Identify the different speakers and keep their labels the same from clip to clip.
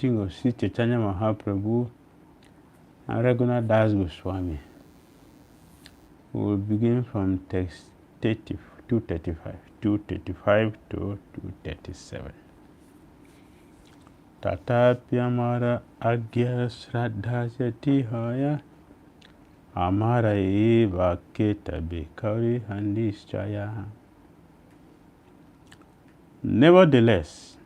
Speaker 1: teaching of Sri Chaitanya Mahaprabhu and Raghunath Das Goswami. We will begin from text 235 to 237. Tathāpi āmāra agya śraddhā yadi haya, āmāra vākye tabe kariha niścaya. Nevertheless,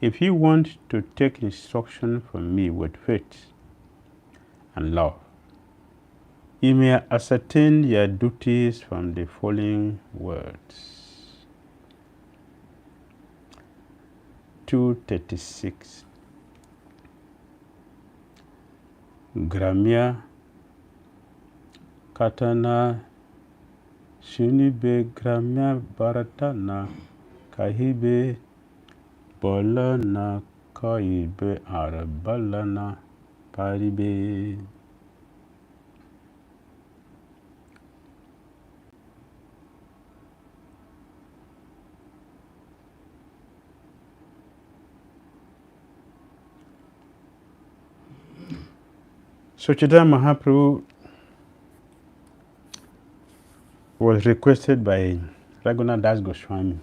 Speaker 1: if you want to take instruction from me with faith and love, you may ascertain your duties from the following words. 236. Grāmya-kathā śunibe grāmya-vārtā kahibe bhāla khāibe bhāla paribe. So Chaitanya Mahaprabhu was requested by Raghunath Das Goswami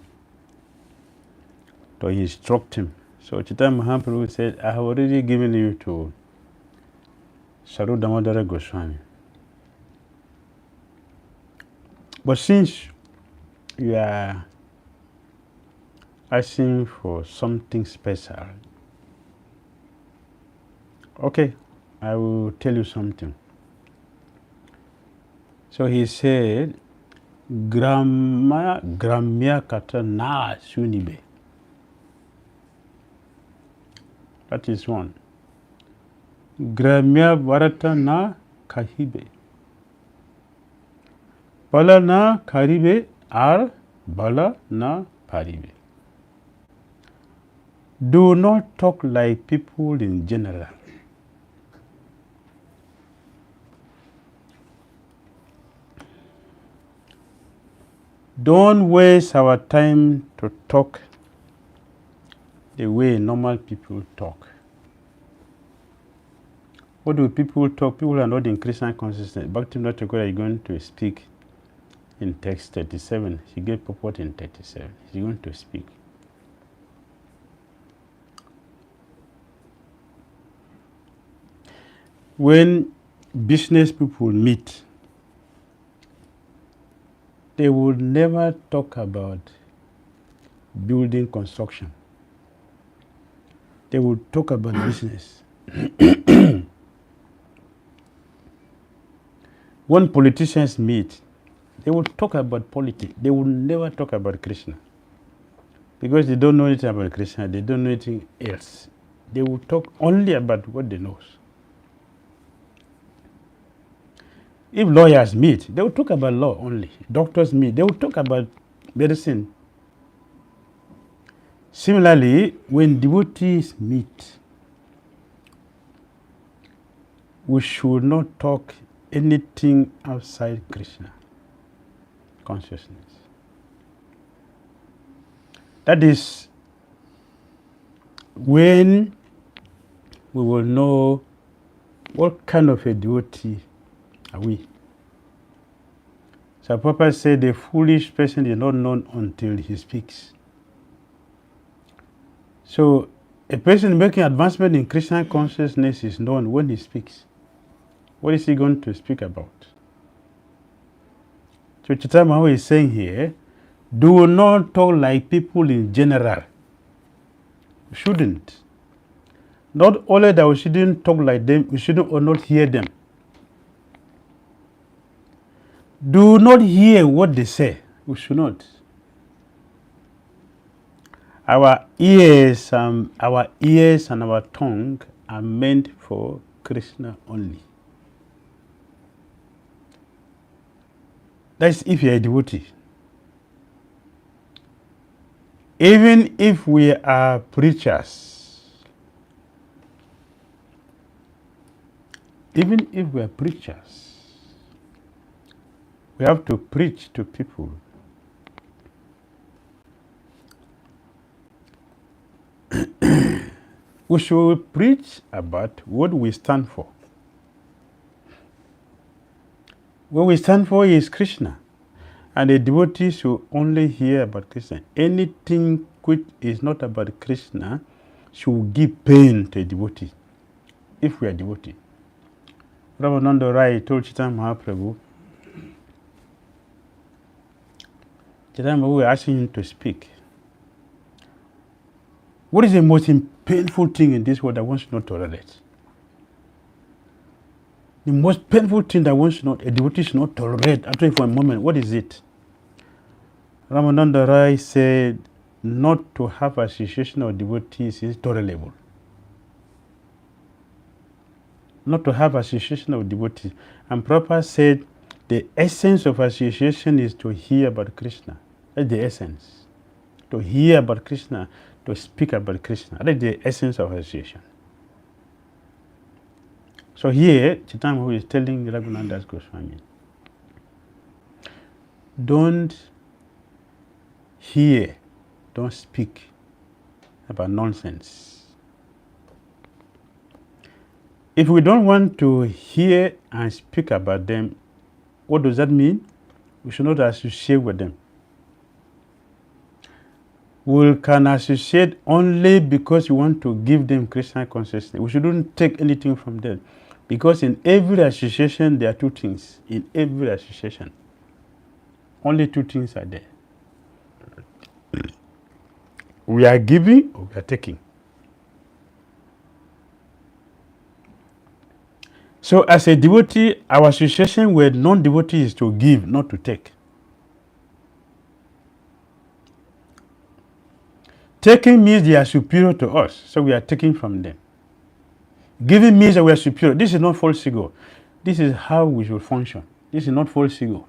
Speaker 1: to instruct him. So Chaitanya Mahaprabhu said, I have already given you to Dhira Damodara Goswami. But since you are asking for something special, okay, I will tell you something. So he said, grāmya-kathā śunibe. That is one. Grāmya-vārtā kahibe. Bhāla karibe or bhāla paribe. Do not talk like people in general. Don't waste our time to talk the way normal people talk. What do people talk? People are not in Krishna consciousness. Bhakti Dhira Damodara is going to speak in text 37. She gave purport in 37. She's going to speak. When business people meet, they would never talk about building construction. They would talk about business. When politicians meet, they would talk about politics. They would never talk about Krishna. Because they don't know anything about Krishna, they don't know anything else. They would talk only about what they know. If lawyers meet, they will talk about law only. Doctors meet, they will talk about medicine. Similarly, when devotees meet, we should not talk anything outside Krishna consciousness. That is when we will know what kind of a devotee are we. So Papa said the foolish person is not known until he speaks. So a person making advancement in Krishna consciousness is known when he speaks. What is he going to speak about? So Chaitanya Mahaprabhu is saying here, do not talk like people in general. We shouldn't. Not only that we shouldn't talk like them, we shouldn't or not hear them. Do not hear what they say. We should not. Our ears and our tongue are meant for Krishna only. That's if you are a devotee. Even if we are preachers, we have to preach to people. We should preach about what we stand for. What we stand for is Krishna. And the devotee should only hear about Krishna. Anything which is not about Krishna should give pain to a devotee, if we are devotee. Ramananda Rai told Chaitanya Mahaprabhu, Chaitanya Mahaprabhu was asking him to speak. What is the most painful thing in this world that one should not tolerate? The most painful thing that one should not, a devotee should not tolerate, actually for a moment, what is it? Ramananda Rai said, not to have association of devotees is tolerable. Not to have association of devotees. And Prabhupada said, the essence of association is to hear about Krishna. That's the essence. To hear about Krishna, to speak about Krishna. That's the essence of association. So here, Chaitanya Mahaprabhu is telling Raghunath Goswami, don't hear, don't speak about nonsense. If we don't want to hear and speak about them, what does that mean? We should not associate with them. We can associate only because we want to give them Krishna consciousness. We shouldn't take anything from them. Because in every association, there are two things. In every association, only two things are there. We are giving or we are taking. So as a devotee, our association with non-devotees is to give, not to take. Taking means they are superior to us, so we are taking from them. Giving means that we are superior. This is not false ego. This is how we should function. This is not false ego.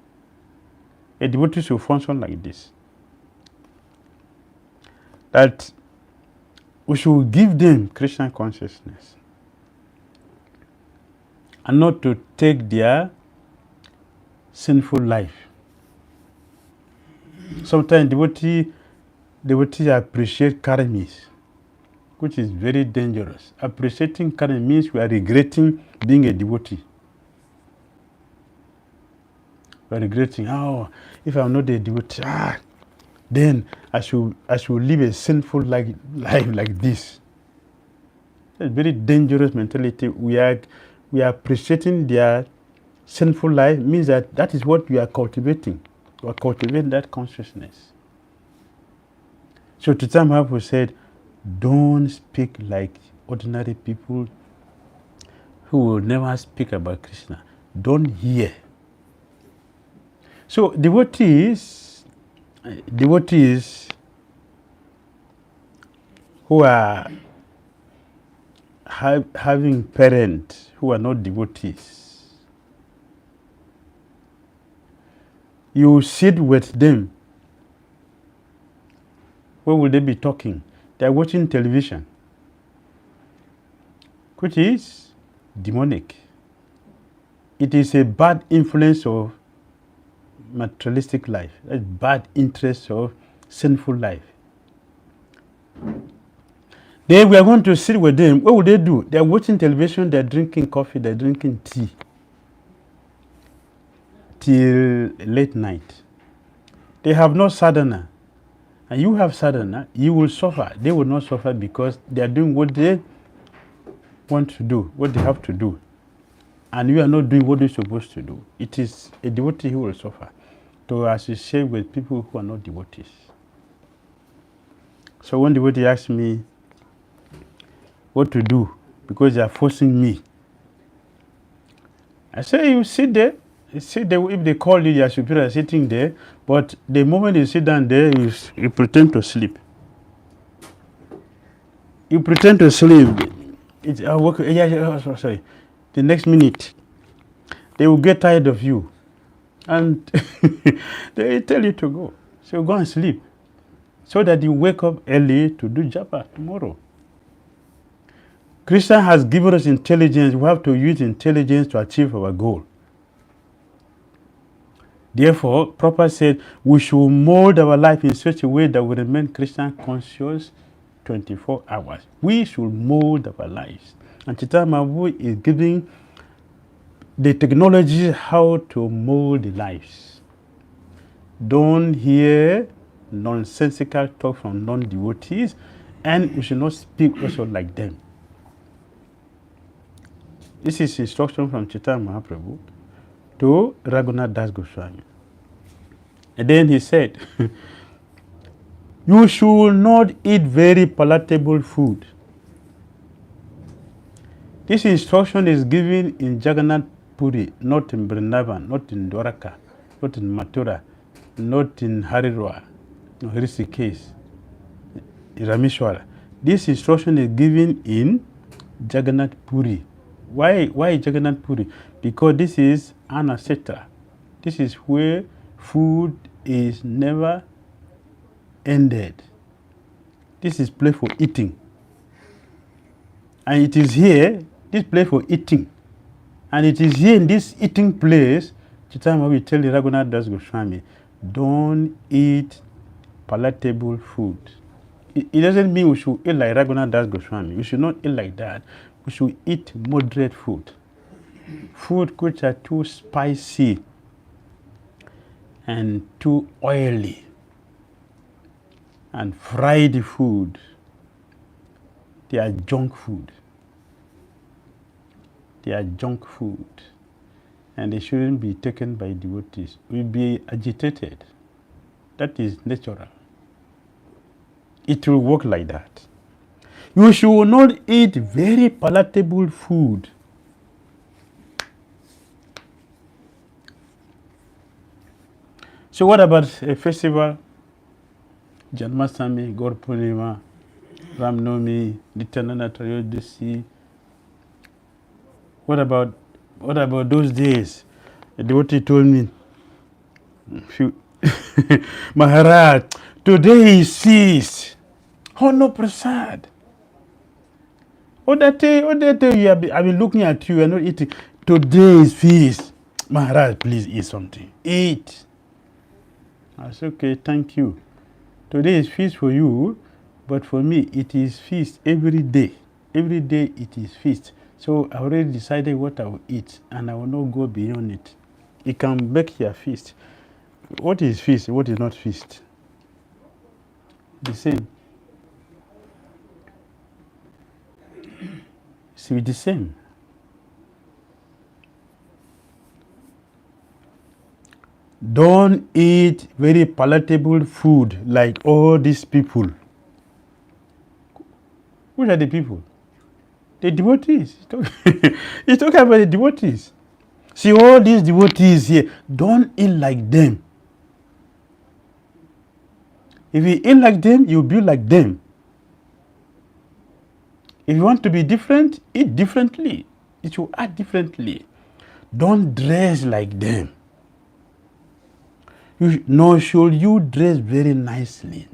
Speaker 1: A devotee should function like this. That we should give them Krishna consciousness and not to take their sinful life. Sometimes devotees appreciate karmis, which is very dangerous. Appreciating karma means we are regretting being a devotee. We are regretting, if I'm not a devotee, then I should live a sinful life like this. It's a very dangerous mentality. We are appreciating their sinful life means that is what we are cultivating. We are cultivating that consciousness. So Chaitanya Mahaprabhu said, don't speak like ordinary people who will never speak about Krishna. Don't hear. So devotees who are having parents who are not devotees, you sit with them. What will they be talking? They are watching television, which is demonic. It is a bad influence of materialistic life, a bad interest of sinful life. Then we are going to sit with them. What will they do? They are watching television, they are drinking coffee, they are drinking tea till late night. They have no sadhana. And you have sadhana, you will suffer. They will not suffer because they are doing what they want to do, what they have to do. And you are not doing what you're supposed to do. It is a devotee who will suffer to associate with people who are not devotees. So one devotee asked me what to do because they are forcing me. I say, you sit there. You sit there. If they call you, your superior is sitting there. But the moment you sit down there, you pretend to sleep. You pretend to sleep. Sorry. The next minute, they will get tired of you. And they will tell you to go. So go and sleep. So that you wake up early to do japa tomorrow. Krishna has given us intelligence. We have to use intelligence to achieve our goal. Therefore, Prabhupada said we should mold our life in such a way that we remain Krishna conscious 24 hours. We should mold our lives. And Chaitanya Mahaprabhu is giving the technology how to mold the lives. Don't hear nonsensical talk from non-devotees, and you should not speak also like them. This is instruction from Chaitanya Mahaprabhu to Raghunath Das Goswami. And then he said, you should not eat very palatable food. This instruction is given in Jagannath Puri, not in Vrindavan, not in Dwaraka, not in Mathura, not in Haridwar, no Rishikesh, Rameshwara. This instruction is given in Jagannath Puri. Why Jagannath Puri? Because this is Anakshetra. This is where food is never ended. This is place for eating. And it is here, this place for eating. And it is here in this eating place, Chaitanya Mahaprabhu tell Raghunath Das Goswami, don't eat palatable food. It doesn't mean we should eat like Raghunath Das Goswami. We should not eat like that. We should eat moderate food. Food which are too spicy and too oily. And fried food, they are junk food. They are junk food. And they shouldn't be taken by devotees. We'll be agitated. That is natural. It will work like that. You should not eat very palatable food. So what about a festival? Janmashtami, Gaur Purnima, Ramnavami, Nityananda Trayodasi. What about those days? A devotee told me, Maharaj, today is feast. Oh no, Prasad. Oh that day I've been looking at you and not eating. Today is feast. Maharaj, please eat something. Eat. I said, okay, thank you. Today is feast for you, but for me it is feast every day. Every day it is feast. So I already decided what I will eat, and I will not go beyond it. It can make your feast. What is feast? What is not feast? The same. See, the same. Don't eat very palatable food like all these people. Which are the people? The devotees. He's talking about the devotees. See, all these devotees here, don't eat like them. If you eat like them, you'll be like them. If you want to be different, eat differently. It will act differently. Don't dress like them. Nor should you dress very nicely.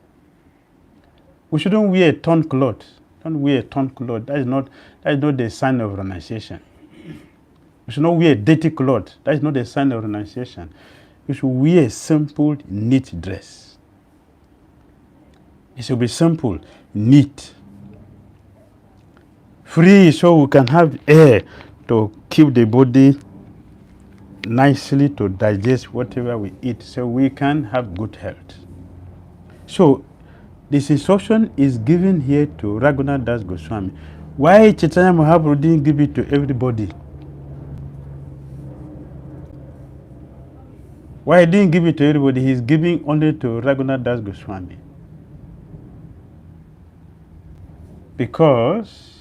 Speaker 1: We shouldn't wear a torn cloth. Don't wear a torn cloth. That is not the sign of renunciation. We should not wear a dirty cloth. That is not a sign of renunciation. We should wear a simple, neat dress. It should be simple, neat, free, so we can have air to keep the body nicely to digest whatever we eat, so we can have good health. So this instruction is given here to Raghunath Das Goswami. Why Chaitanya Mahaprabhu didn't give it to everybody? Why he didn't give it to everybody? He's giving only to Raghunath Das Goswami. Because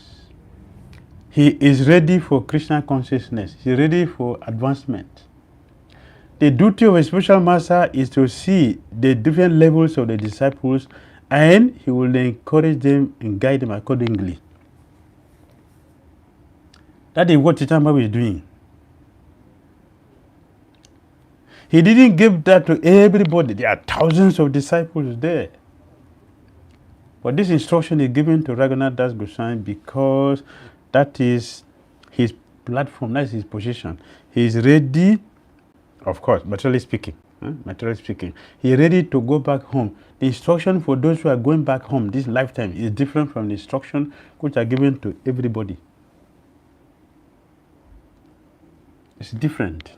Speaker 1: he is ready for Krishna consciousness. He's ready for advancement. The duty of a spiritual master is to see the different levels of the disciples, and he will encourage them and guide them accordingly. That is what Chaitanya Mahaprabhu is doing. He didn't give that to everybody. There are thousands of disciples there. But this instruction is given to Raghunath Das Goswami because that is his platform, that is his position. He is ready, of course, materially speaking. materially speaking. He is ready to go back home. The instruction for those who are going back home this lifetime is different from the instruction which are given to everybody. It's different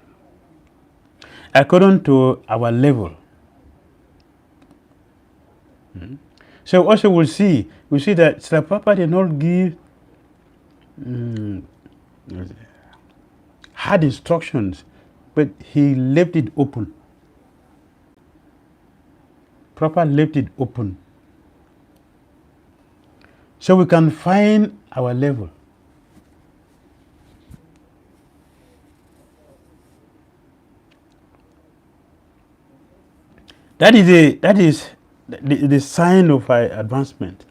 Speaker 1: according to our level. So also we see that Srila Prabhupada did not give hard instructions, but he left it open. Prabhupada left it open. So we can find our level. That is the sign of our advancement.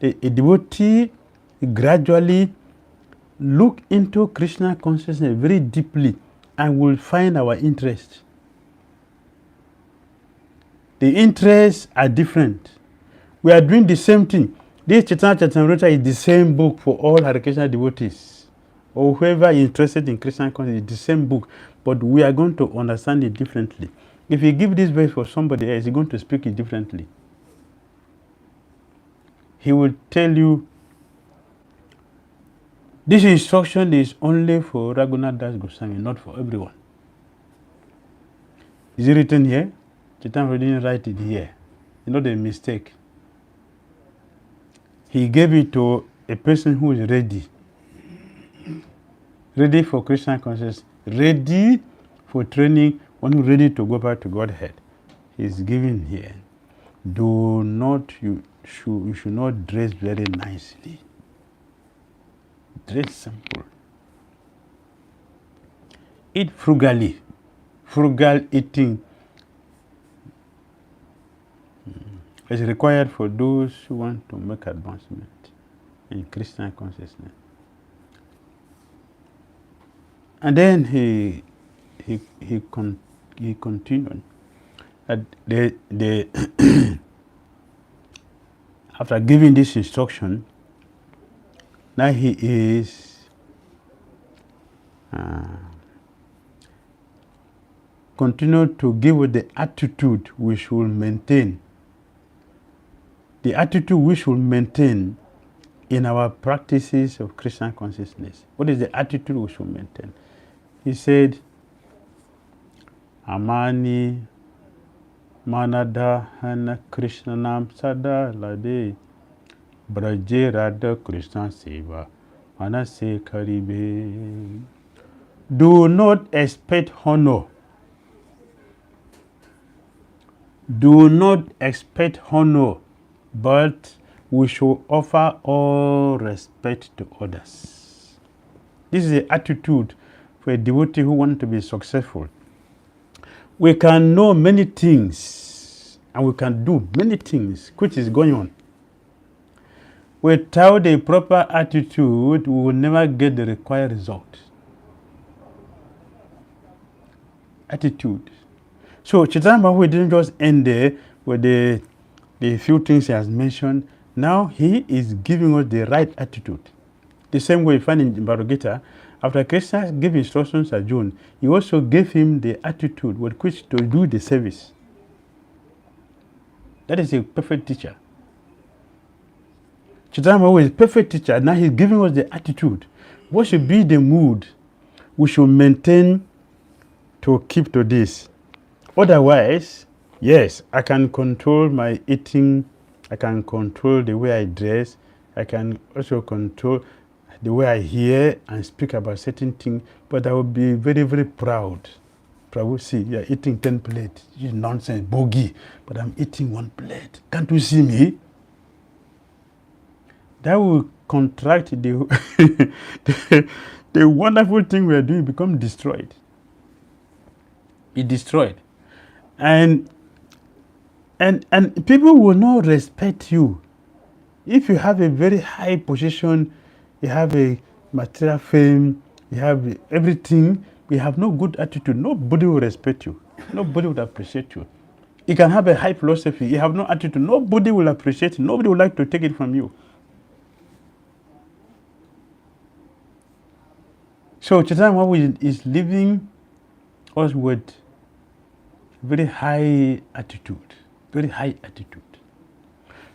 Speaker 1: A devotee gradually look into Krishna consciousness very deeply and will find our interest. The interests are different. We are doing the same thing. This Chaitanya Charitamrita is the same book for all Hare Krishna devotees, or whoever is interested in Krishna consciousness. It's the same book, but we are going to understand it differently. If you give this verse for somebody else, he's going to speak it differently. He will tell you, this instruction is only for Raghunath Das Goswami, not for everyone. Is it written here? Chaitanya didn't write it here. You know the mistake. He gave it to a person who is ready. Ready for Krishna consciousness. Ready for training, one who is ready to go back to Godhead. He is given here. You should not dress very nicely. Dress simple. Eat frugally. Frugal eating is required for those who want to make advancement in Krishna consciousness. And then he continued. After giving this instruction, now he is continue to give with the attitude we should maintain. The attitude we should maintain in our practices of Krishna consciousness. What is the attitude we should maintain? He said, amānī, mānada, hañā, kṛṣṇa-nāma, sadā, lade, braje, rādhā-kṛṣṇa-sevā, manase, karibe. Do not expect honor. Do not expect honor, but we should offer all respect to others. This is the attitude for a devotee who wants to be successful. We can know many things and we can do many things which is going on. Without a proper attitude, we will never get the required result. Attitude. So Chaitanya Mahaprabhu didn't just end there with the few things he has mentioned. Now he is giving us the right attitude. The same way you find in Bhagavad Gita, after Krishna gave instructions to Arjuna, he also gave him the attitude with which to do the service. That is a perfect teacher. Chaitanya Mahaprabhu is a perfect teacher. Now he's giving us the attitude. What should be the mood we should maintain to keep to this? Otherwise, yes, I can control my eating, I can control the way I dress, I can also control the way I hear and speak about certain things, but I will be very, very proud. Prabhu, see, you're eating 10 plates. It's nonsense, bogey, but I'm eating 1 plate. Can't you see me? That will contract the wonderful thing we are doing, become destroyed. It's destroyed. And people will not respect you. If you have a very high position, you have a material fame, you have everything, you have no good attitude, nobody will respect you. Nobody will appreciate you. You can have a high philosophy, you have no attitude, nobody will appreciate you, nobody would like to take it from you. So Chaitanya Mahaprabhu is leaving us with very high attitude, very high attitude.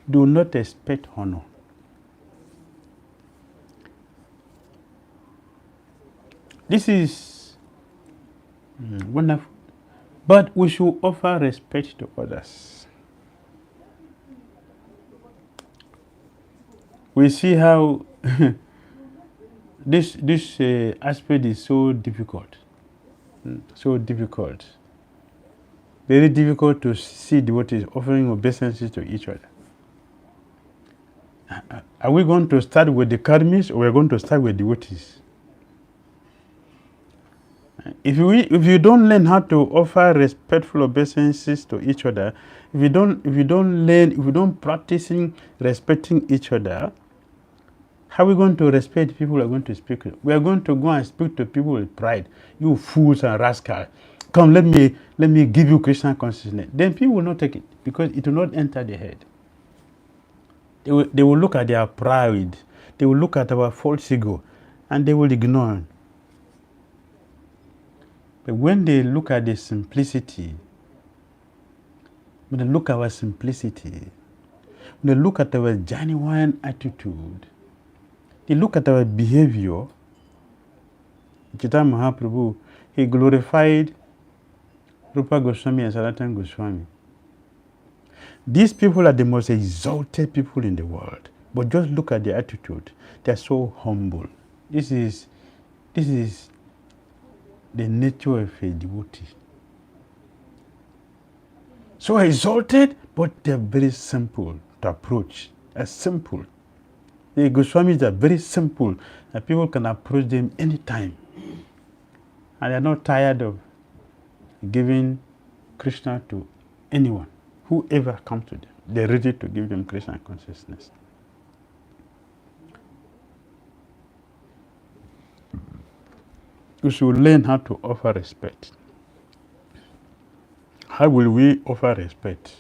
Speaker 1: Do not expect honor. This is wonderful. But we should offer respect to others. We see how this aspect is so difficult. So difficult. Very difficult to see devotees offering obeisances to each other. Are we going to start with the karmis, or are we going to start with devotees? If you don't learn how to offer respectful obeisances to each other, if you don't practice respecting each other, how are we going to respect people who are going to speak? We are going to go and speak to people with pride. You fools and rascals. Come, let me give you Krishna consciousness. Then people will not take it, because it will not enter their head. They will look at their pride. They will look at our false ego, and they will ignore. But when they look at the simplicity, when they look at our simplicity, when they look at our genuine attitude, they look at our behavior. Chaitanya Mahaprabhu, he glorified Rupa Goswami and Sanatana Goswami. These people are the most exalted people in the world. But just look at their attitude. They are so humble. This is the nature of a devotee. So exalted, but they are very simple to approach. As simple. The Goswamis are very simple, and people can approach them anytime. And they are not tired of giving Krishna to anyone, whoever comes to them. They are ready to give them Krishna consciousness. We should learn how to offer respect. How will we offer respect?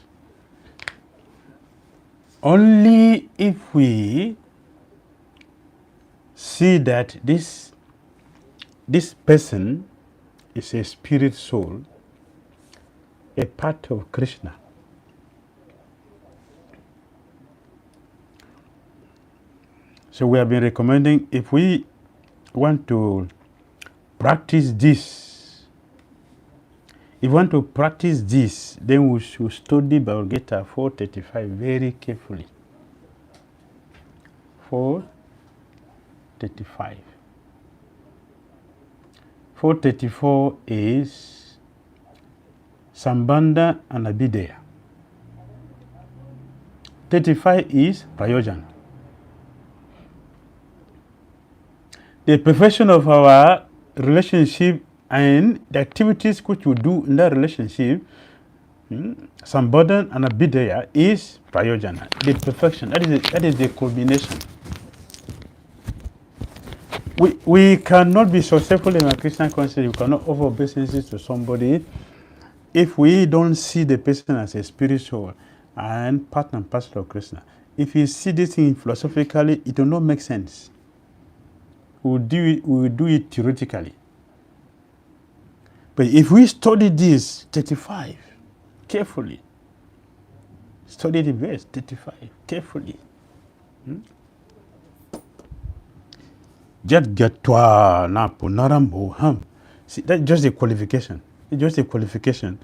Speaker 1: Only if we see that this person is a spirit soul, a part of Krishna. So we have been recommending, if we want to practice this, then we should study Bhagavad Gita 435 very carefully. 435. 434 is Sambandha and Abhidheya. 35 is Prayojana. The perfection of our relationship and the activities which we do in that relationship, Sambandha and Abhidheya, is Prayojana. The perfection, that is the culmination. We cannot be successful in our Krishna consciousness, we cannot offer obeisances to somebody if we don't see the person as a spiritual and part and parcel of Krishna. If you see this thing philosophically, it will not make sense. We will do it theoretically. But if we study this 35 carefully, study the verse 35 carefully. Jadgatva na punaramboham. See, that's just a qualification. It's just a qualification.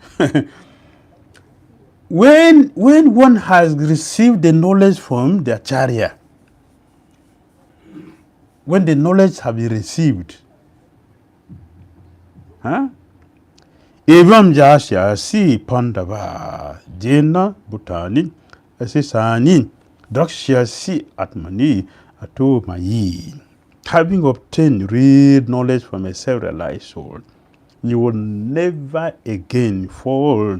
Speaker 1: When one has received the knowledge from the Acharya, when the knowledge has been received, Evam jasya si pandava jena bhutani asisani dakshya si atmani ato mayi. Having obtained real knowledge from a self-realized soul, you will never again fall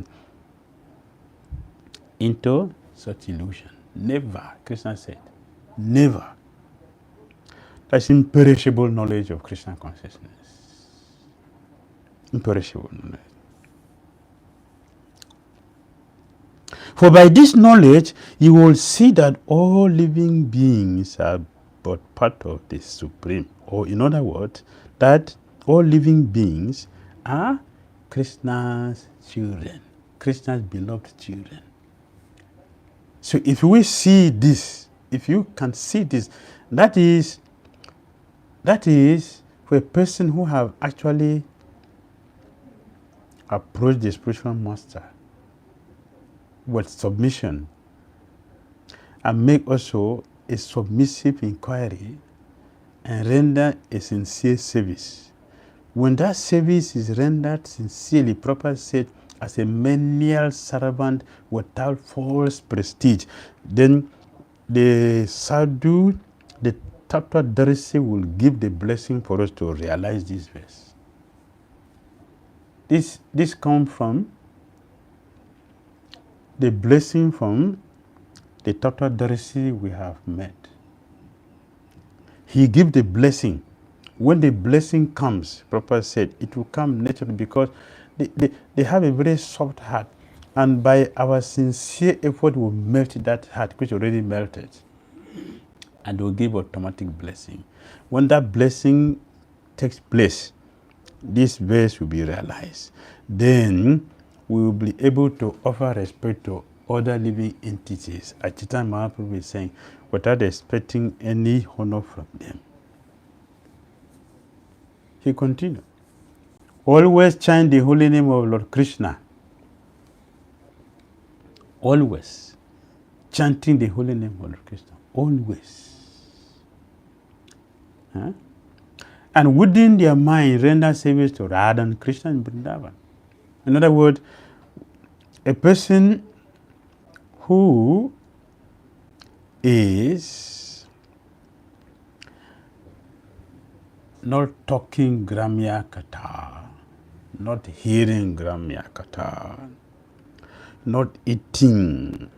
Speaker 1: into such illusion. Never. Krishna said, never. That's imperishable knowledge of Krishna consciousness. Imperishable knowledge. For by this knowledge, you will see that all living beings are but part of the Supreme. Or in other words, that all living beings are Krishna's children. Krishna's beloved children. So if we see this, if you can see this, that is for a person who have actually approached the spiritual master with submission and make also a submissive inquiry and render a sincere service. When that service is rendered sincerely, properly said, as a menial servant without false prestige, then the sadhu, the tathāpi will give the blessing for us to realize this verse. This comes from the blessing from the tathāpi we have met. He gives the blessing. When the blessing comes, properly said, it will come naturally because they have a very soft heart. And by our sincere effort, will melt that heart, which already melted. And will give automatic blessing. When that blessing takes place, this verse will be realized. Then we will be able to offer respect to other living entities, as Chaitanya Mahaprabhu is saying, without expecting any honor from them. He continued, always chant the holy name of Lord Kṛṣṇa. Always chanting the holy name of Lord Kṛṣṇa. Always. Huh? And within their mind, render service to Rādhā and Kṛṣṇa in Vrindavan. In other words, a person who is not talking grāmya-kathā, not hearing grāmya-kathā, not eating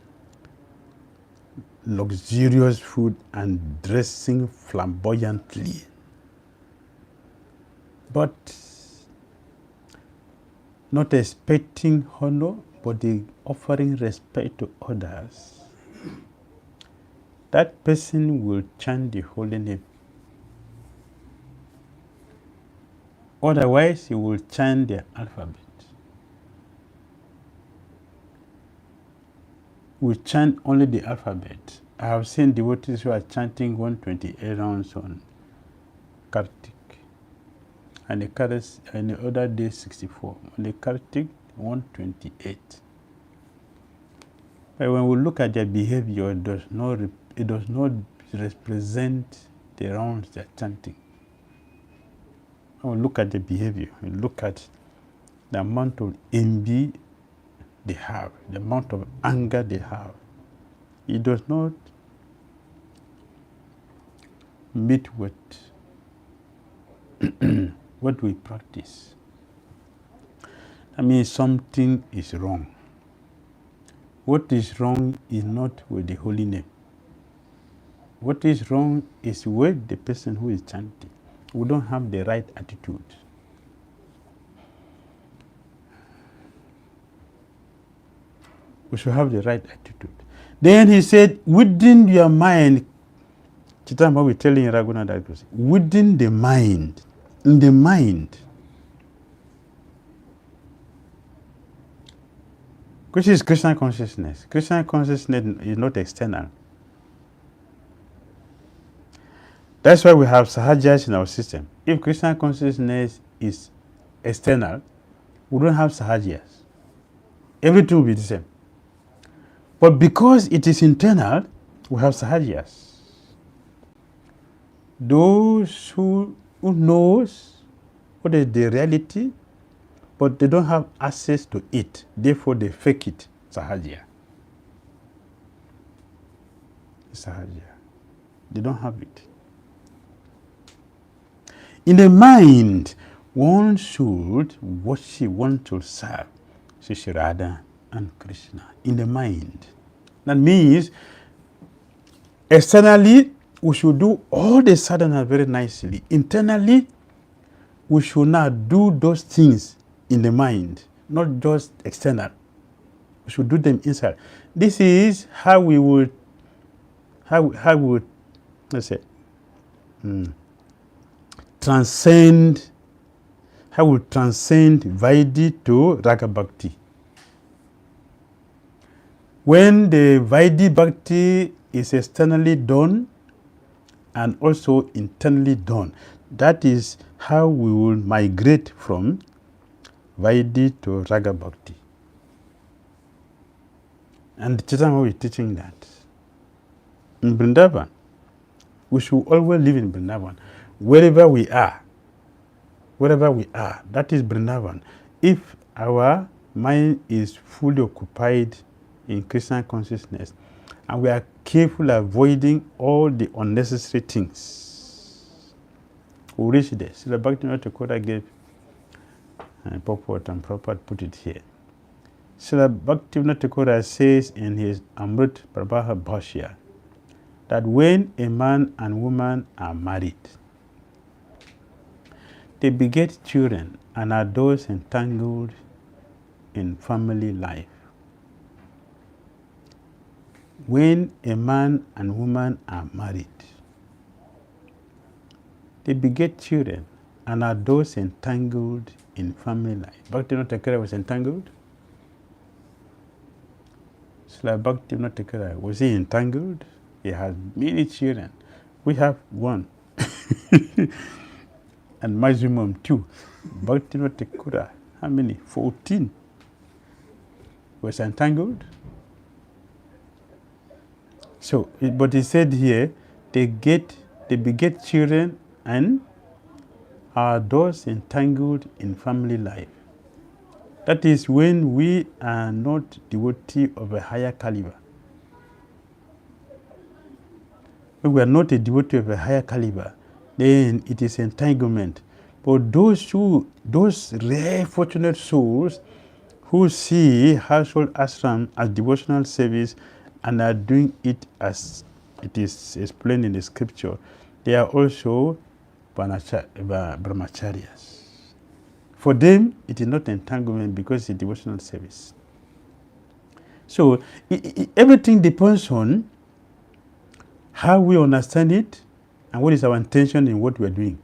Speaker 1: luxurious food and dressing flamboyantly, but not expecting honor, but offering respect to others, that person will chant the holy name. Otherwise, he will chant the alphabet. We chant only the alphabet. I have seen devotees who are chanting 128 rounds on Kartik, and the other day 64. On the Kartik, 128. But when we look at their behavior, it does not represent the rounds they are chanting. When we look at the behavior, we look at the amount of envy they have, the amount of anger they have. It does not meet with what we practice. I mean, something is wrong. What is wrong is not with the holy name. What is wrong is with the person who is chanting. We don't have the right attitude. We should have the right attitude. Then he said, within your mind, Chaitanya Mahaprabhu is telling Raghunath, within the mind, in the mind, which is Krishna consciousness. Krishna consciousness is not external. That's why we have sahajas in our system. If Krishna consciousness is external, we don't have sahajas. Everything will be the same. But because it is internal, we have sahajas. Those who knows what is the reality, but they don't have access to it. Therefore, they fake it. Sahaja. Sahaja. They don't have it. In the mind, one should worship, one should serve Rādhā and Kṛṣṇa. In the mind. That means, externally, we should do all the sadhana very nicely. Internally, we should not do those things in the mind, not just external. We should do them inside. This is how we would, let's say, transcend, how we transcend Vaidhi to Raga Bhakti. When the Vaidhi Bhakti is externally done and also internally done, that is how we will migrate from Vaidhi to Raga Bhakti. And the Chaitanya will be teaching that. In Vrindavan, we should always live in Vrindavan. Wherever we are, that is Vrindavan. If our mind is fully occupied in Krishna consciousness, and we are careful avoiding all the unnecessary things, we reach there. Srila Bhaktivinoda Thakur gave purport, and Prabhupada put it here. Srila Bhaktivinoda Thakur says in his Amrit Prabhaha Bhashya that when a man and woman are married, they beget children and are thus entangled in family life. When a man and woman are married, they beget children and are thus entangled in family life. Bhaktivinoda Thakur was entangled. Srila Bhaktivinoda Thakur, was he entangled? He has many children. We have one. And maximum 2. Bhaktivinoda Thakur, how many? 14. Was entangled. So, but he said here, they beget children and are thus entangled in family life. That is when we are not devotee of a higher caliber. When we are not a devotee of a higher caliber, then it is entanglement. But those rare fortunate souls who see household ashram as devotional service and are doing it as it is explained in the scripture, they are also Brahmacharis. For them, it is not entanglement because it's a devotional service. So everything depends on how we understand it and what is our intention in what we are doing.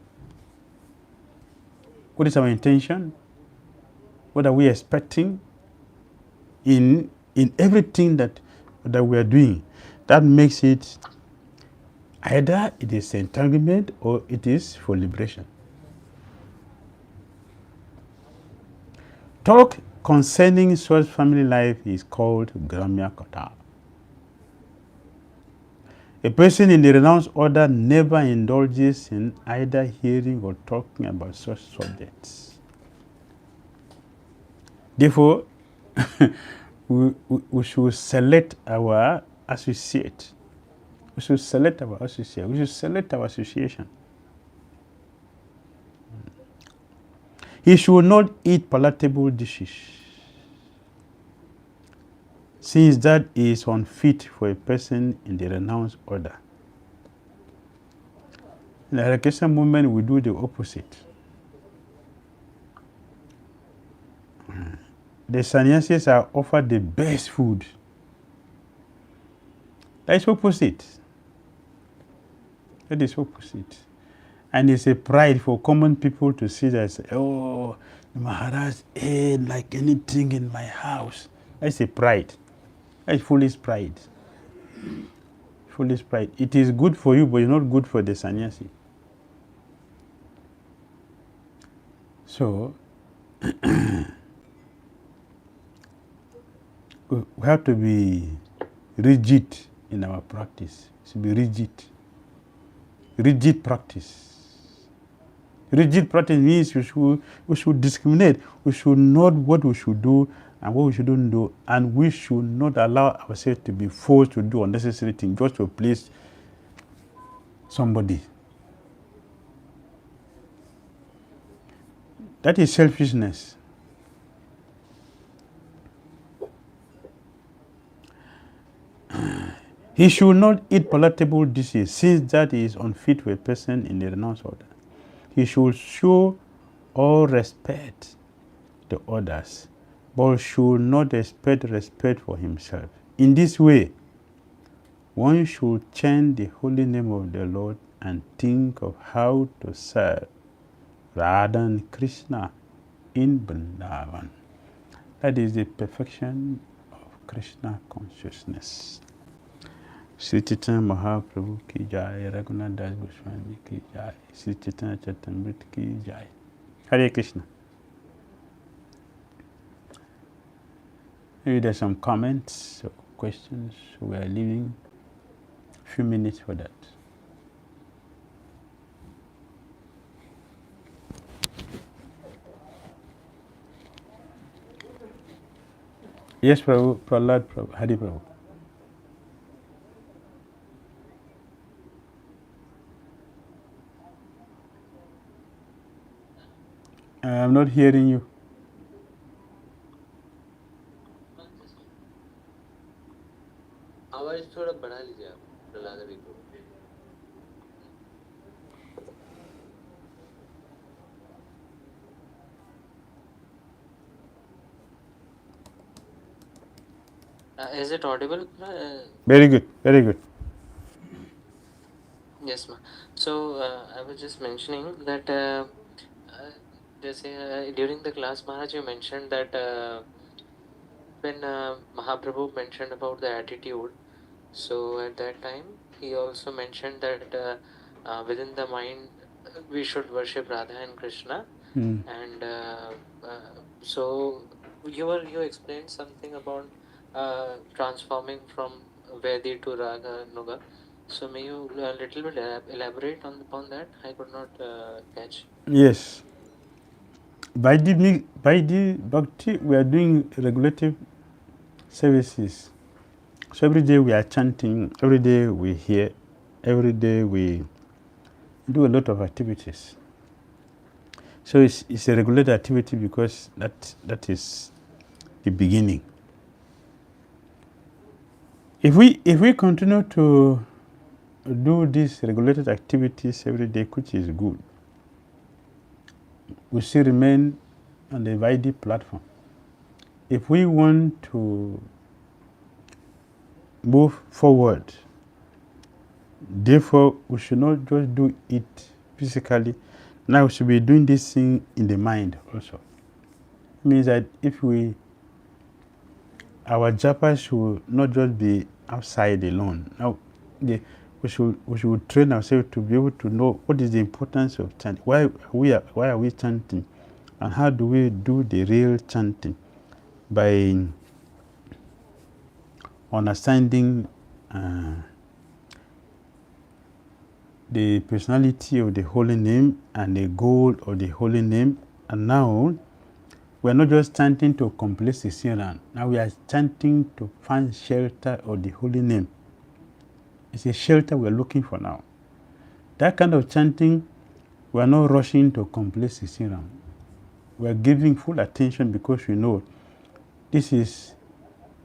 Speaker 1: What is our intention? What are we expecting in everything that we are doing? That makes it either it is entanglement or it is for liberation. Talk concerning such family life is called grāmya-kathā. A person in the renounced order never indulges in either hearing or talking about such subjects. Therefore, we should select our associate. We should select our associate. We should select our association. He should not eat palatable dishes, since that is unfit for a person in the renounced order. In the Hare-Krishna movement, we do the opposite. The sannyasis are offered the best food. That is opposite. That is opposite. And it's a pride for common people to see that, oh, Maharaj ate like anything in my house. That's a pride. That's foolish pride. Foolish pride. It is good for you, but it's not good for the sannyasi. So, we have to be rigid in our practice. It should be rigid. Rigid practice. Rigid practice means we should discriminate. We should know what we should do and what we shouldn't do, and we should not allow ourselves to be forced to do unnecessary things just to please somebody. That is selfishness. He should not eat palatable dishes, since that is unfit for a person in the renounced order. He should show all respect to others, but should not expect respect for himself. In this way, one should chant the holy name of the Lord and think of how to serve Rādhā and Kṛṣṇa in Vrindavan. That is the perfection of Krishna consciousness. Sri Chaitanya Mahaprabhu ki jai, Raghunath Das Goswami ki jai, Sri Chaitanya Charitamrita ki jai. Hare Krishna. Maybe there's some comments or questions. We are leaving a few minutes for that. Yes, Prabhu, Prahlad, Prabhu, Hari Prabhu. I'm not hearing you.
Speaker 2: आवाज थोड़ा बढ़ा लीजिए आप प्रहलाद जी को. Is it audible?
Speaker 1: Very good, very good.
Speaker 2: Yes, ma'am. So I was just mentioning that during the class, Maharaj, you mentioned that when Mahaprabhu mentioned about the attitude, so at that time he also mentioned that within the mind we should worship Radha and Krishna, and so you explained something about transforming from Vedi to Radha Nuga. So may you a little bit elaborate upon that? I could not catch.
Speaker 1: Yes. By the Bhakti, we are doing regulative services. So every day we are chanting, every day we hear, every day we do a lot of activities. So it's a regulated activity because that is the beginning. If we continue to do these regulated activities every day, which is good, we still remain on the Vaidhi platform. If we want to move forward, therefore we should not just do it physically. Now we should be doing this thing in the mind also. It means that our japa should not just be outside alone. Now we should train ourselves to be able to know what is the importance of chanting. Why are we chanting, and how do we do the real chanting? By understanding the personality of the holy name and the goal of the holy name. And now we are not just chanting to complete the Siran. Now we are chanting to find shelter of the holy name. It's a shelter we are looking for now. That kind of chanting, we are not rushing to complete the Siran. We are giving full attention because we know this is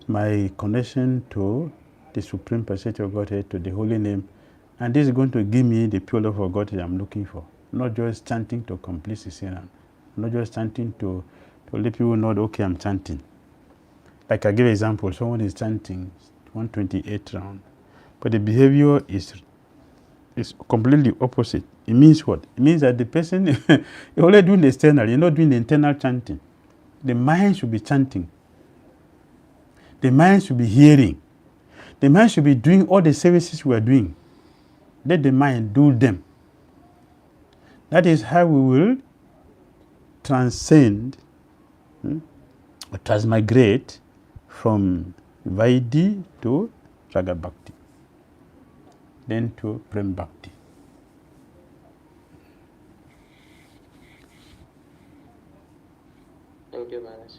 Speaker 1: my connection to the Supreme Personality of Godhead, to the holy name, and this is going to give me the pure love of God that I'm looking for. Not just chanting to complete the Siran. Not just chanting to let people know that, okay, I'm chanting. Like I give an example, someone is chanting 128 round, but the behavior is completely opposite. It means what? It means that the person is only doing the external, you're not doing the internal chanting. The mind should be chanting. The mind should be hearing. The mind should be doing all the services we are doing. Let the mind do them. That is how we will transcend, transmigrate from Vaidhi to Raga Bhakti, then to Prem Bhakti.
Speaker 2: Thank you, Maharaj.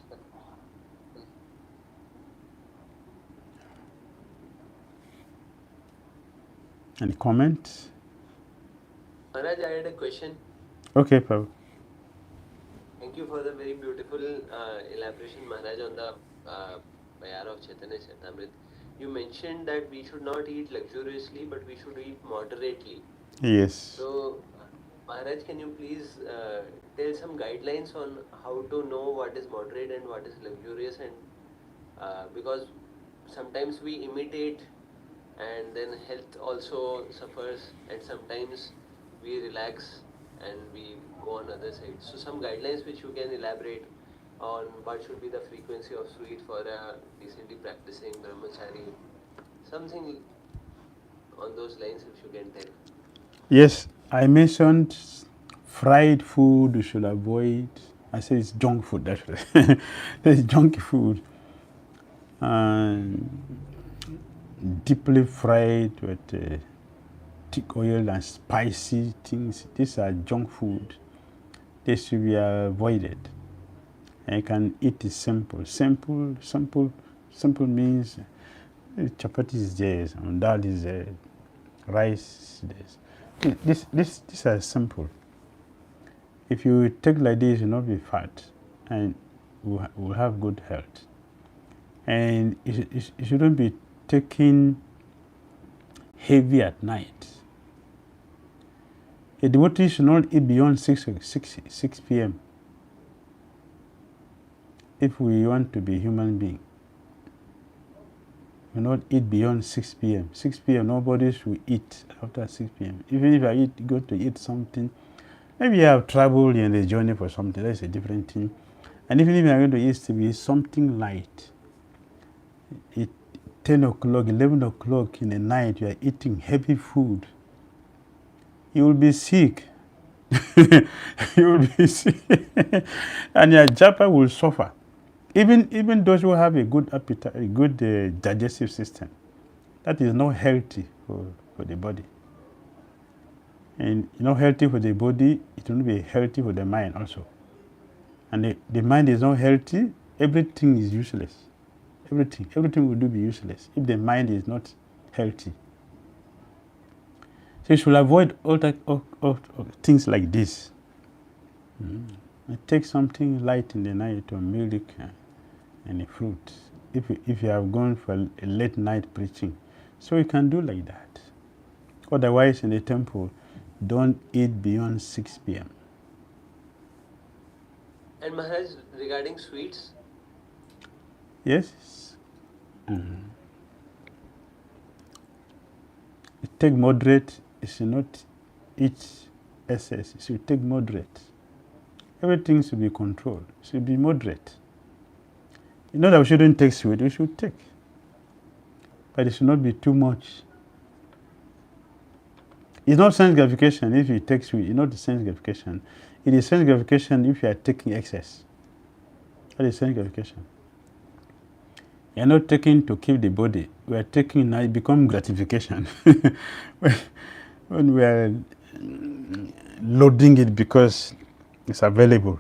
Speaker 1: Any comments?
Speaker 2: Maharaj, I had a question.
Speaker 1: Okay, Prabhu.
Speaker 2: Thank you for the very beautiful elaboration, Maharaj, on the Bayar of Chaitanya Charitamrita. You mentioned that we should not eat luxuriously, but we should eat moderately.
Speaker 1: Yes.
Speaker 2: So, Maharaj, can you please tell some guidelines on how to know what is moderate and what is luxurious? And because sometimes we imitate and then health also suffers, and sometimes we relax and we go on other side. So some guidelines which you can elaborate
Speaker 3: on what should be the frequency of sweet for a recently practicing brahmachari. Something on those lines if you can tell.
Speaker 1: Yes, I mentioned fried food you should avoid. I say it's junk food, actually. It's junk food. Deeply fried with thick oil and spicy things. These are junk food. They should be avoided. And you can eat it simple. Simple means chapati is there, and dal is there, rice is there. These are simple. If you take like this, you'll not be fat, and will have good health. And you shouldn't be taking heavy at night. A devotee should not eat beyond 6 p.m. if we want to be human being. We not eat beyond 6 p.m. 6 p.m. nobody should eat after 6 p.m. Even if I go to eat something, maybe I have traveled in the journey for something, that's a different thing. And even if I'm going to eat, to be something light. 10 o'clock, 11 o'clock in the night, you are eating heavy food. You will be sick. You will be sick. And your japa will suffer. Even those who have a good appetite, a good digestive system, that is not healthy for the body. And not healthy for the body, it will be healthy for the mind also. And the mind is not healthy, everything is useless. Everything will be useless if the mind is not healthy. So you should avoid all things like this. Take something light in the night, or milk and a fruit. If you have gone for a late night preaching, so you can do like that. Otherwise, in the temple, don't eat beyond 6 p.m.
Speaker 3: And Maharaj, regarding sweets?
Speaker 1: Yes. Take moderate. You should not eat excess. You should take moderate. Everything should be controlled. It should be moderate. You know that we shouldn't take sweet. We should take, but it should not be too much. It's not sense gratification if you take sweet. It's not the sense gratification. It is sense gratification if you are taking excess. That is sense gratification. You are not taking to keep the body. We are taking now, it becomes gratification. when we are loading it because it's available.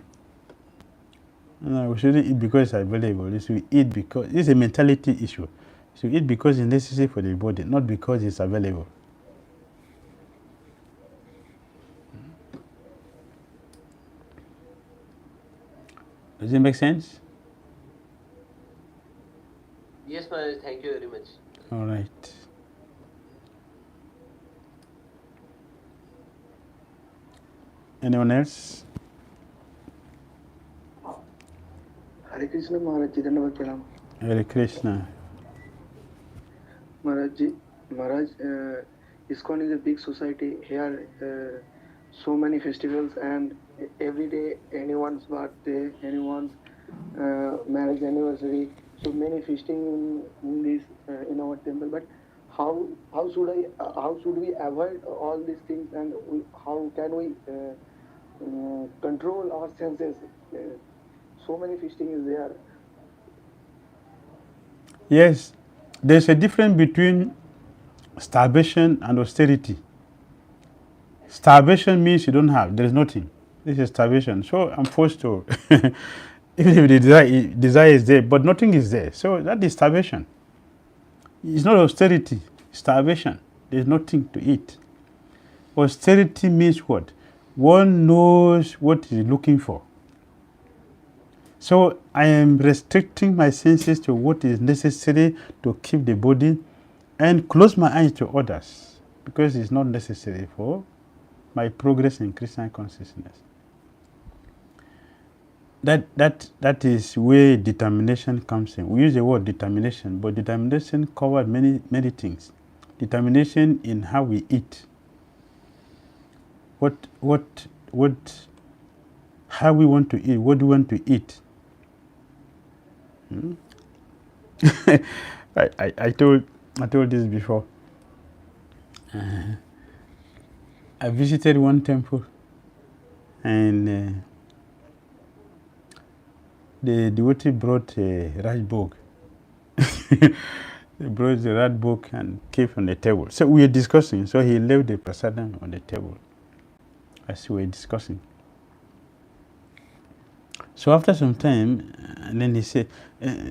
Speaker 1: No, we shouldn't eat because it's available. We should eat because it's a mentality issue. We should eat because it's necessary for the body, not because it's available. Does it make sense?
Speaker 3: Yes, Maharaj, thank you very much.
Speaker 1: All right. Anyone else?
Speaker 4: Hare Krishna Maharaj Ji, Dhanavad Pranam.
Speaker 1: Hare Krishna.
Speaker 4: Maharaj Ji, Maharaj, ISKCON is a big society. Here, so many festivals, and every day anyone's birthday, anyone's marriage anniversary. So many feasting in this in our temple. But how should we avoid all these things, and how can we control our senses? So many feasting is there.
Speaker 1: Yes, there's a difference between starvation and austerity. Starvation means you don't have, there's nothing. This is starvation. So I'm forced to, even if the desire is there, but nothing is there. So that is starvation. It's not austerity, starvation. There's nothing to eat. Austerity means what? One knows what he's looking for. So I am restricting my senses to what is necessary to keep the body and close my eyes to others because it's not necessary for my progress in Krishna consciousness. That is where determination comes in. We use the word determination, but determination covers many things. Determination in how we eat. How we want to eat, what do we want to eat. Hmm? I told this before. I visited one temple, and the devotee brought a Raj book. He brought the Raj book and kept on the table. So we were discussing. So he left the prasadam on the table as we were discussing. So after some time, and then he said,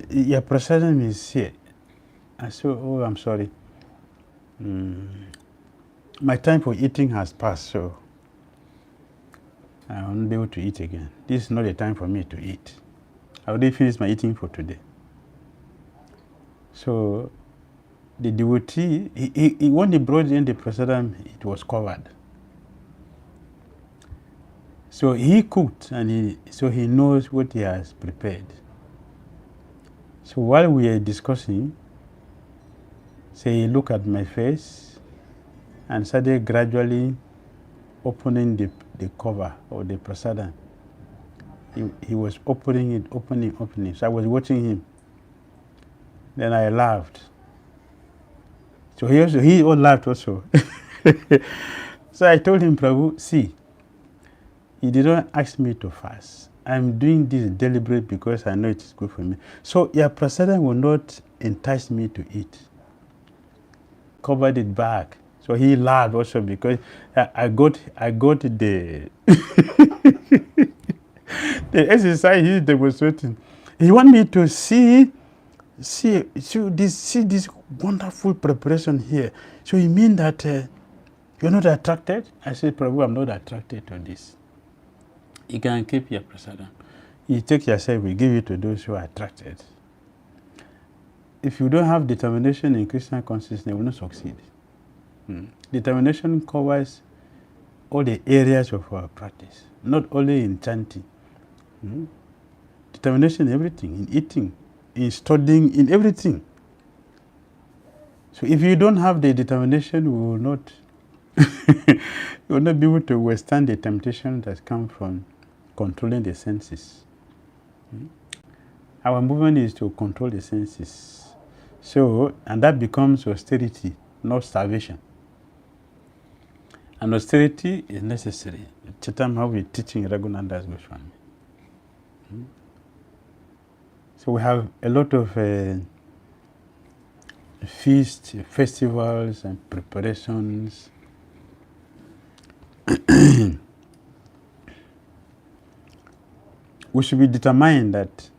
Speaker 1: your prasadam is here. I said, oh, I'm sorry. My time for eating has passed, so I won't be able to eat again. This is not the time for me to eat. I already finished my eating for today. So the devotee, when he brought in the prasadam, it was covered. So he cooked, and so he knows what he has prepared. So while we are discussing, so he looked at my face and started gradually opening the cover of the prasadam. He was opening it, opening. So I was watching him. Then I laughed. So he all laughed also. So I told him, Prabhu, see, he did not ask me to fast. I'm doing this deliberate because I know it is good for me. So your prasadam will not entice me to eat. Covered it back. So he laughed also because I got the the exercise he's demonstrating. He want me to see this wonderful preparation here. So you mean that you're not attracted? I said, Prabhu, I'm not attracted to this. You can keep your prasadam. You take yourself, we give it to those who are attracted. If you don't have determination in Krishna consciousness, you will not succeed. Determination covers all the areas of our practice, not only in chanting. Determination in everything, in eating, in studying, in everything. So if you don't have the determination, you will not you will not be able to withstand the temptation that comes from controlling the senses. Our movement is to control the senses. So, and that becomes austerity, not starvation. And austerity is necessary. Chitam, how we're teaching Raghunath Goswami. So we have a lot of feasts, festivals, and preparations. We should be determined that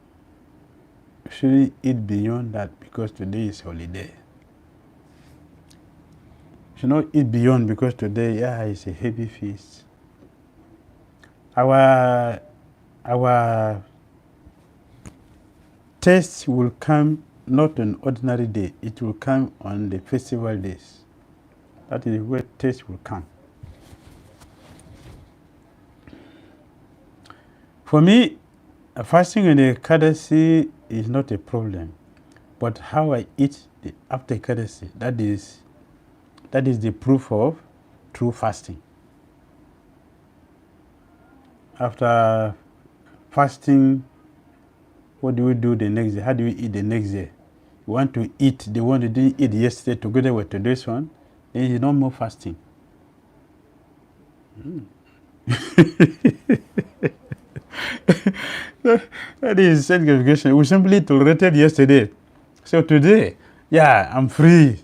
Speaker 1: we shouldn't eat beyond that because today is holiday. We should not eat beyond because today, is a heavy feast. Our taste will come not on ordinary day, it will come on the festival days. That is where taste will come. For me, fasting on the Ekadasi is not a problem, but how I eat after Ekadasi, that is the proof of true fasting. After fasting, what do we do the next day? How do we eat the next day? You want to eat the one you didn't eat yesterday together with today's one, then you no more fasting. That is sanctification. We simply tolerated yesterday. So today, I'm free.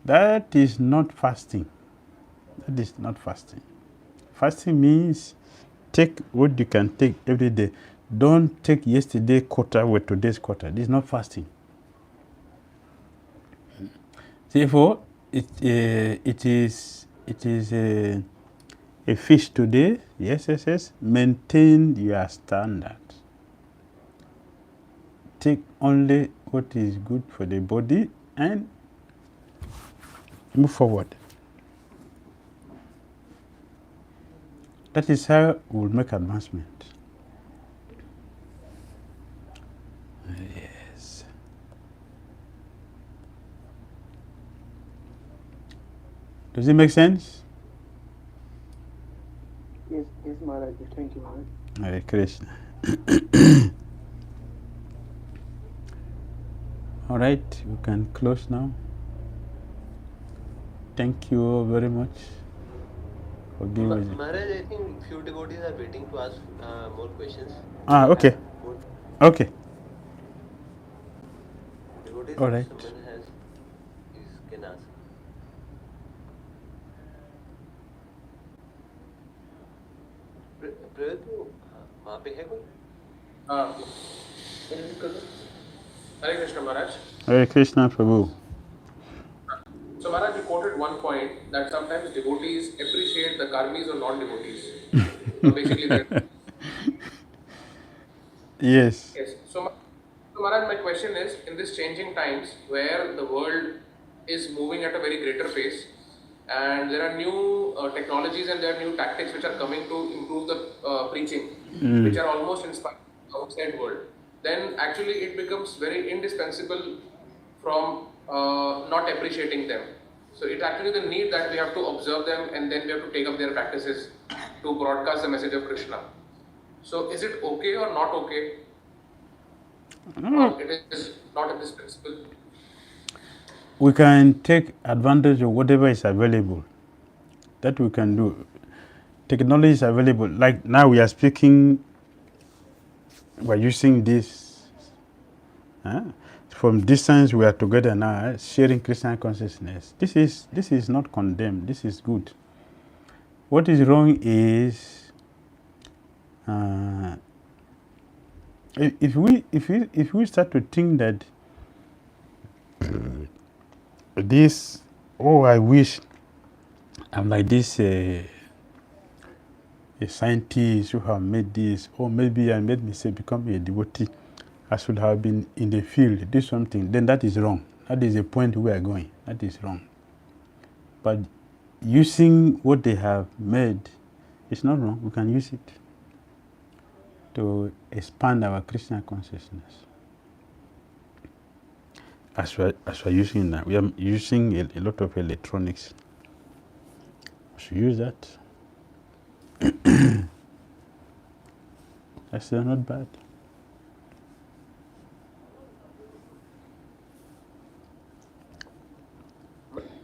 Speaker 1: That is not fasting. That is not fasting. Fasting means take what you can take every day. Don't take yesterday's quota with today's quota. This is not fasting. Therefore, it is a fish today. Yes. Maintain your standard. Take only what is good for the body and move forward. That is how we will make advancement. Yes. Does it make sense?
Speaker 4: Yes, Maharaj. Thank you, Maharaj.
Speaker 1: Hare Krishna. All right, we can close now. Thank you all very much for giving us.
Speaker 3: Maharaj, I think few devotees are waiting to ask more questions.
Speaker 1: Okay. Okay.
Speaker 3: Devotees,
Speaker 1: All
Speaker 3: if
Speaker 1: right.
Speaker 3: someone has, please can ask. प्रयत्न वहाँ पे है कोई?
Speaker 5: Hare Krishna Maharaj.
Speaker 1: Hare Krishna Prabhu.
Speaker 5: So Maharaj, you quoted one point that sometimes devotees appreciate the karmis or non-devotees. So basically that.
Speaker 1: Yes.
Speaker 5: Yes. So Maharaj, my question is, in this changing times where the world is moving at a very greater pace and there are new technologies and there are new tactics which are coming to improve the preaching, which are almost inspiring the outside world, then actually it becomes very indispensable from not appreciating them. So it's actually the need that we have to observe them and then we have to take up their practices to broadcast the message of Krishna. So is it okay or not okay? Or it is not indispensable?
Speaker 1: We can take advantage of whatever is available. That we can do. Technology is available. Like now we are speaking, we're using this. From distance we are together now, sharing Krishna consciousness. This is not condemned. This is good. What is wrong is if we start to think that this, oh, I wish I'm like this a scientist who have made this, or maybe I made mistake become a devotee. I should have been in the field, do something. Then that is wrong. That is the point we are going. That is wrong. But using what they have made is not wrong. We can use it to expand our Krishna consciousness. As we're using that, we are using a lot of electronics. We should use that. That's not bad.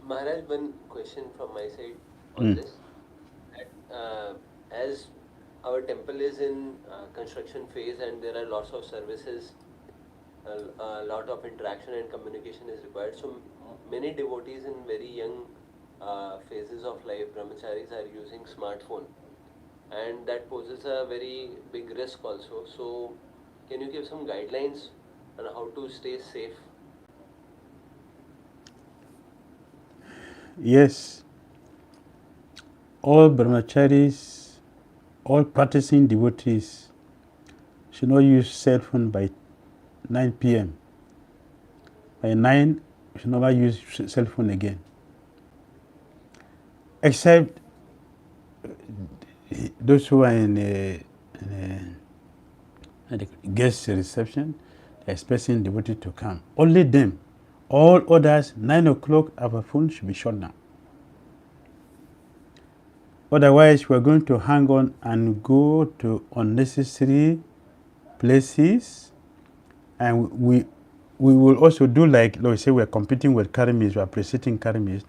Speaker 3: Maharaj, one question from my side on this. That, as our temple is in construction phase and there are lots of services, a lot of interaction and communication is required. So many devotees in very young phases of life, Brahmacharis, are using smartphone, and that poses a very big risk also. So can you give some guidelines on how to stay safe?
Speaker 1: Yes. All Brahmacharis, all practicing devotees should not use cell phone by 9 p.m. By 9, you should never use cell phone again. Except those who are in a guest reception, they are expecting devotee to come. Only them. All others, 9 o'clock, our phone should be shut down. Otherwise, we are going to hang on and go to unnecessary places, and we will also do like we say, we are competing with karimis, we are appreciating karimis,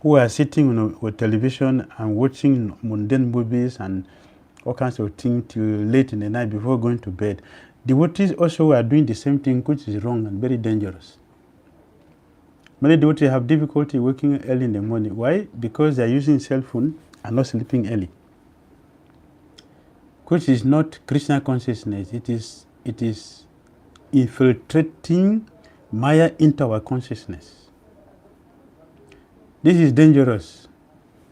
Speaker 1: who are sitting with television and watching mundane movies and all kinds of things till late in the night before going to bed. Devotees also are doing the same thing, which is wrong and very dangerous. Many devotees have difficulty waking early in the morning. Why? Because they are using cell phone and not sleeping early, which is not Krishna consciousness. It is infiltrating Maya into our consciousness. This is dangerous.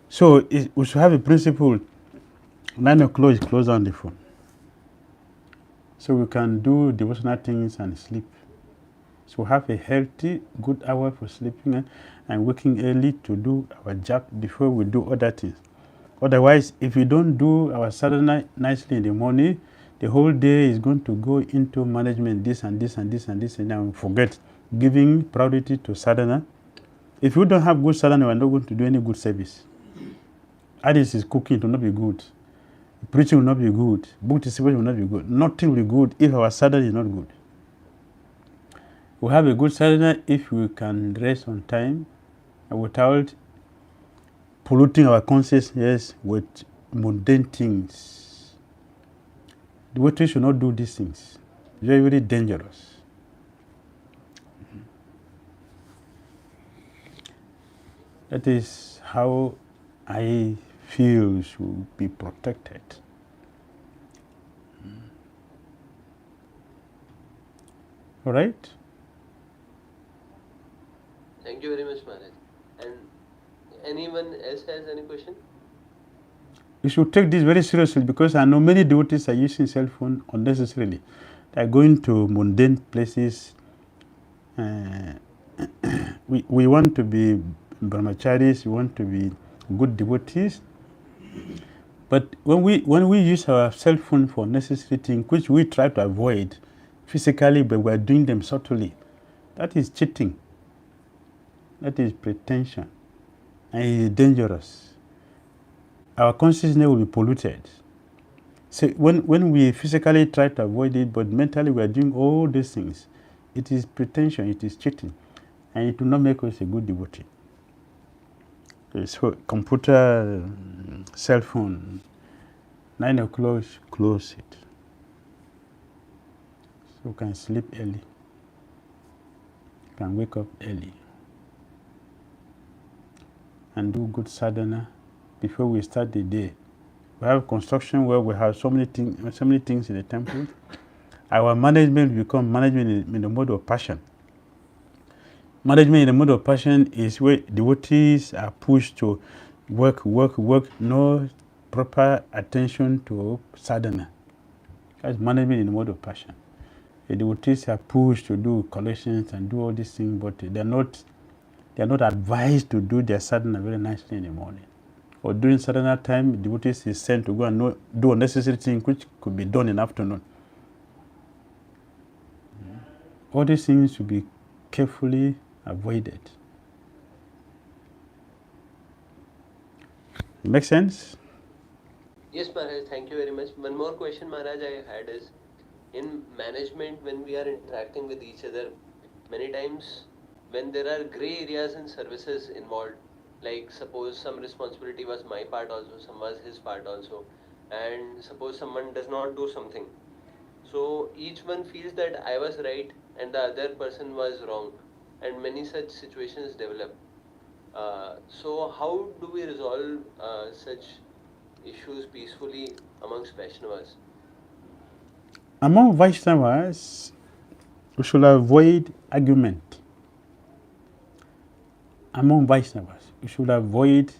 Speaker 1: So we should have a principle. 9 o'clock is close down the phone, so we can do devotional things and sleep. So have a healthy, good hour for sleeping and waking early to do our job before we do other things. Otherwise, if we don't do our sadhana nicely in the morning, the whole day is going to go into management, this and this and this and this, and then we forget giving priority to sadhana. If you don't have good sadhana, we are not going to do any good service. Others is cooking, it will not be good. Preaching will not be good. Book distribution will not be good. Nothing will be good if our sadhana is not good. We have a good sadhana if we can rest on time and without polluting our consciousness with mundane things. Devotees should not do these things. Very, very dangerous. That is how I feel should be protected. All right?
Speaker 3: Thank you very much, Maharaj. And anyone else has any question?
Speaker 1: You should take this very seriously because I know many devotees are using cell phone unnecessarily. They are going to mundane places. We want to be Brahmacharis, we want to be good devotees. But when we use our cell phone for necessary things, which we try to avoid physically, but we are doing them subtly, that is cheating. That is pretension. And it is dangerous. Our consciousness will be polluted. So when we physically try to avoid it, but mentally we are doing all these things, it is pretension, it is cheating. And it will not make us a good devotee. So computer, cell phone, 9 o'clock, close it. So you can sleep early. You can wake up early. And do good sadhana before we start the day. We have construction where we have so many things in the temple. Our management become management in the mode of passion. Management in the mode of passion is where devotees are pushed to work, no proper attention to sadhana. That's management in the mode of passion. The devotees are pushed to do collections and do all these things, but they are not advised to do their sadhana very nicely in the morning. Or during sadhana time, devotees is sent to go and do unnecessary things which could be done in the afternoon. All these things should be carefully avoided. Make sense?
Speaker 3: Yes, Maharaj, thank you very much. One more question, Maharaj, I had is, in management, when we are interacting with each other, many times when there are gray areas in services involved, like suppose some responsibility was my part also, some was his part also, and suppose someone does not do something. So each one feels that I was right and the other person was wrong, and many such situations develop. So how do we resolve such issues peacefully amongst Vaishnavas?
Speaker 1: Among Vaishnavas, we should avoid argument. Among Vaishnavas, we should avoid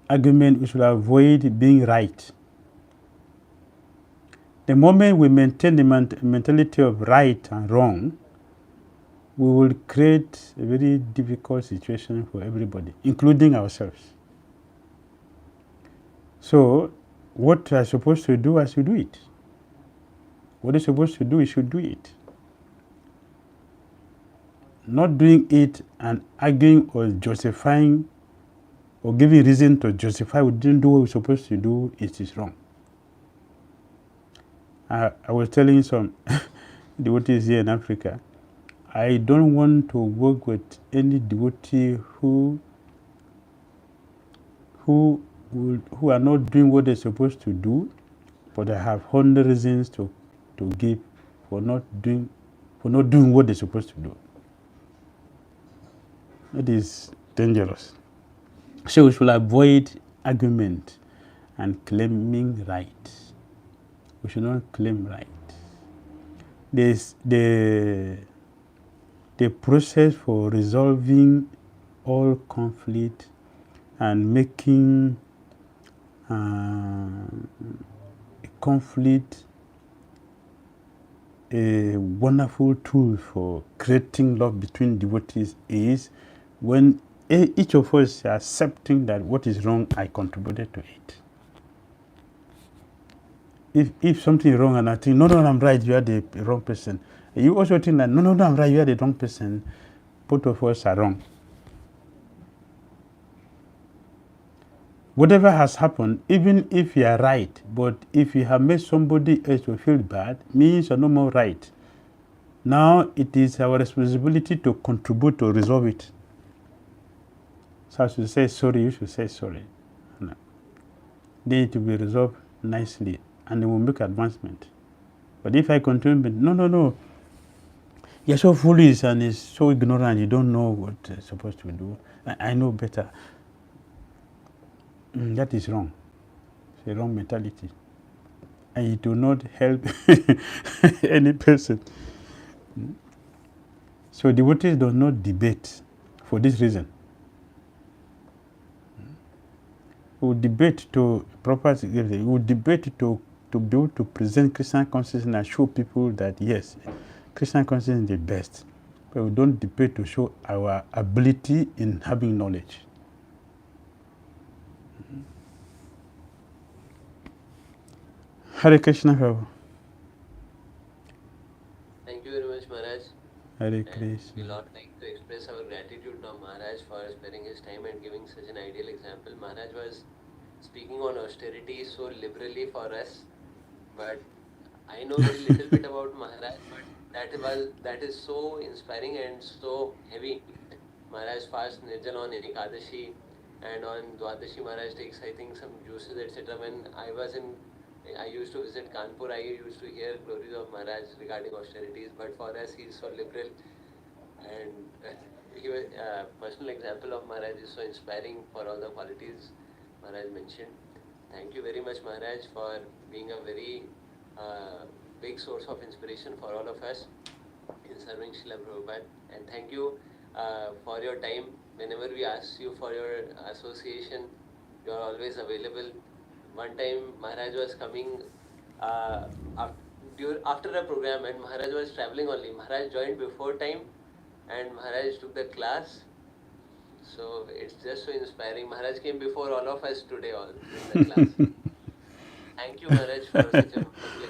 Speaker 1: argument, we should avoid being right. The moment we maintain the mentality of right and wrong, we will create a very difficult situation for everybody, including ourselves. So, what we are supposed to do, I should do it. What you're supposed to do, you should do it. Not doing it and arguing or justifying or giving reason to justify we didn't do what we're supposed to do, it is wrong. I was telling some devotees here in Africa, I don't want to work with any devotee who are not doing what they're supposed to do, but they have 100 reasons to give for not doing what they're supposed to do. That is dangerous. So we should avoid argument and claiming right. We should not claim right. The process for resolving all conflict and making conflict a wonderful tool for creating love between devotees is when each of us is accepting that what is wrong, I contributed to it. If something is wrong and I think, no, I'm right, you are the wrong person. You also think that, no, I'm right, you are the wrong person. Both of us are wrong. Whatever has happened, even if you are right, but if you have made somebody else to feel bad, means you're no more right. Now it is our responsibility to contribute to resolve it. So I should say sorry, you should say sorry. No. Then it will be resolved nicely and it will make advancement. But if I continue, no, you're so foolish and it's so ignorant, you don't know what you're supposed to do. I know better. That is wrong. It's a wrong mentality. And it will not help any person. So devotees do not debate for this reason. We will debate to we will debate to be able to present Krishna consciousness and show people that yes, Krishna consciousness is the best. But we don't debate to show our ability in having knowledge. Hare Krishna, Prabhu.
Speaker 3: Thank you very much, Maharaj.
Speaker 1: Hare
Speaker 3: And
Speaker 1: Krishna.
Speaker 3: we would like to express our gratitude to Maharaj for sparing his time and giving such an ideal example. Maharaj was speaking on austerity so liberally for us, but I know very little bit about Maharaj, but that is so inspiring and so heavy. Maharaj fast Nirjala on Ekadashi, and on Dwadashi Maharaj takes, I think, some juices, etc. When I used to visit Kanpur, I used to hear glories of Maharaj regarding austerities, but for us he is so liberal, and he was personal example of Maharaj is so inspiring for all the qualities Maharaj mentioned. Thank you very much, Maharaj, for being a very big source of inspiration for all of us in serving Srila Prabhupada. And thank you for your time. Whenever we ask you for your association, you are always available. One time Maharaj was coming after a program and Maharaj was traveling only. Maharaj joined before time and Maharaj took the class. So it's just so inspiring. Maharaj came before all of us today all in the class. Thank you, Maharaj, for such a public.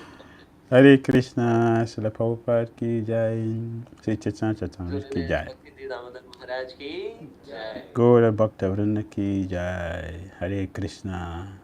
Speaker 1: Hare Krishna, Srila Prabhupada ki jai, Sri Chaitanya ki jai.
Speaker 3: Bhakti Dhira Damodara Maharaj ki jai.
Speaker 1: Gaura Bhakta Vrinda ki jai. Hare Krishna.